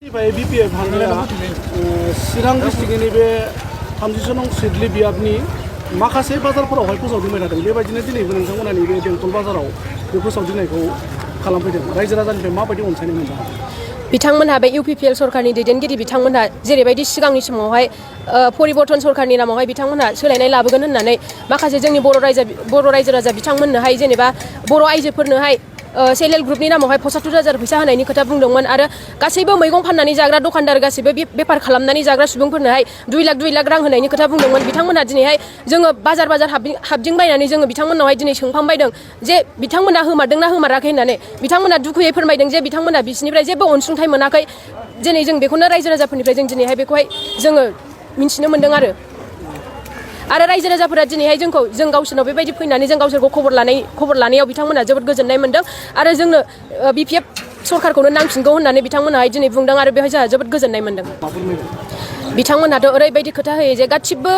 BPF चिरां डिस्ट्रिक्टनि बे 30 नं सिडलि बियाबनि माखासे बाजारफोरावहाय फोसावदिंबाय थादों। बेबायदिनो दिनैबो नोंथांमोना नैबे बेंटल बाजाराव बे फोसावदिंनायखौ खालामफैदों। रायजो राजानिफ्राय माबायदि अनसायनाय मोनदों? बिथांमोनहा बे UPPL सरकारनि दैदेनगिरि बिथांमोनहा जेरैबायदि सिगांनि समावहाय परिबर्तन सरकारनि नामावहाय बिथांमोनहा सोलायनाय लाबोगोन होननानै माखासे जोंनि बर' रायजो राजा बिथांमोननोहाय जेनेबा बर' आइजोफोरनोहाय सेल्फ हेल्प ग्रुपनि नामावहाय 75,000 फैसा होनायनि खोथा बुंदोंमोन आरो गासैबो मैगं फाननानै जाग्रा दखानदार गासैबो बेफार खालामनानै जाग्रा सुबुंफोरनोहाय 2 लाख रां होनायनि खोथा बुंदोंमोन। बिथांमोनहा दिनैहाय जोङो बाजार हाबदिंबायनानै जोङो बिथांमोननावहाय दिनै सोंखांबायदों जे बिथांमोनहा होमारदोंना होमाराखै होननानै। बिथांमोनहा दुखुयै फोरमायदों जे बिथांमोनहा बिसिनिफ्राय जेबो अनसुंथाइ मोनाखै। दिनै जों बेखौनो रायजो राजाफोरनिफ्राय जों दिनैहाय बेखौहाय जोङो मिन्थिनो मोन्दों आरो रायजो राजाफोरा दिनैहाय जों गावसोरनाव बेबायदि फैनानै जों गावसोरखौ खबर लानायाव बिथांमोनहा जोबोद गोजोननाय मोन्दों आरो जोंनो BPF सरकारखौनो नांफिनगौ होननानै बिथांमोनहाय दिनै बुंदों आरो बेवहाय जोंहा जोबोद गोजोननाय मोन्दों। बिथांमोनहाथ' ओरैबायदि खोथा होयो जे गासिबो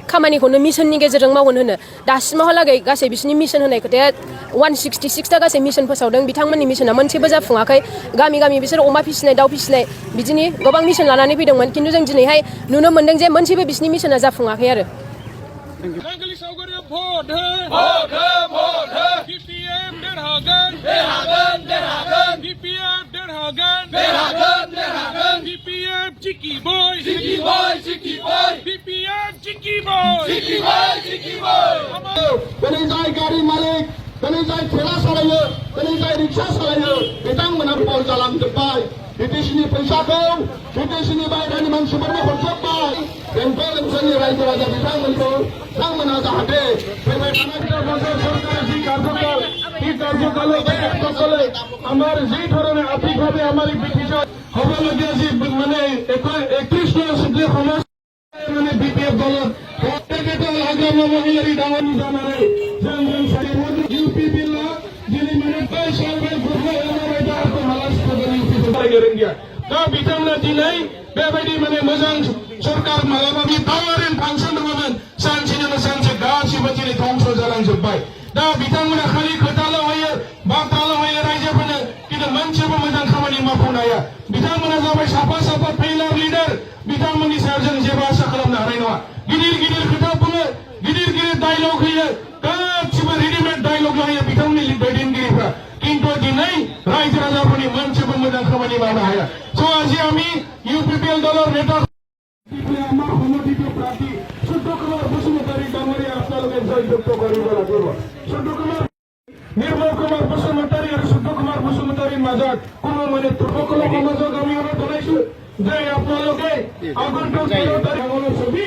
खामानिखौनो मिशननि गेजेरजों मावगोन होनो। दासिमावहालागै गासै बिसिनि मिशन होनाय खोथाया 166टा गासै मिशन फोसावदों। बिथांमोननि मिशना मोनसेबो जाफुङाखै। गामि गामि बिसोर अमा फिसिनाय दाउ फिसिनाय बिदिनि गोबां मिशन लानानै फैदोंमोन, खिन्थु जों दिनैहाय नुनो मोन्दों जे मोनसेबो बिसिनि मिशना जाफुङाखै आरो। गारि मालिक जाय ठेला सालायो जाय रिक्सा सालायो बिथांमोना बल जालांजोब्बाय। बिटिसिनि फैसाखौ बिटिसिनि बायह्रानि मानसिफोरनो हरजोब्बाय। बेंटल ओनसोलनि रायजो राजा बिथांमोना जाहाथे फैबाय थानाय सरकार जी कार्यकाल সকলে আমার যে ধরনের আর্থিকভাবে আমার বিটিশন হবলগীয়া যে মানে 31 যে সমস্যা মানে BPF দলৰ প্ৰত্যেকটো আগ্ৰহ মহিলাৰী ডাঙৰ জানাৰে UPPL যিনি মানে সরকার ঘুরে আমার এটা তো হালাস করে ইউপি दा बिथांमोना दिनै बेबायदि माने मोजां सरकार मालाबा पावार फांसन दङमोन, सानसेनो सानसे गासिबो दिनै ध्वंस जालांजोब्बाय। दा बिथांमोना खालि खोथाल' होयो बाथ्राल' होयो रायजोफोरनो, खिन्थु मोनसेबो मोजां खामानि मावफुंनो हाया। बिथांमोना जाबाय साफा फेलार लिडार। बिथांमोननि सायाव जों जेबो आसा खालामनो हानाय नङा। गिदिर खोथा बुङो, गिदिर डायलग होयो, गासिबो रेडिमेड डायलग होयो बिथांमोननि दैदेनगिरिफ्रा, কিন্তু দিनै রাইজো রাজাফोरनि मोनसेबो मोजां खामानि मावनो हाया। আজি আমি UPPL দলৰ নেতা আমাৰ সমৰ্থিত প্ৰাৰ্থী সূৰ্যকুমাৰ বসুমতাৰী ডাঙৰীয়া আপোনালোকে জয়যুক্ত কৰিব লাগিব। নিৰ্মল কুমাৰ বসুমতাৰী আৰু সূৰ্যকুমাৰ বসুমতাৰীৰ মাজত কোনো মানে সকলো সমাজক আমি জনাইছো যে আপোনালোকে আগন্তুক 13 তাৰিখৰ ছবি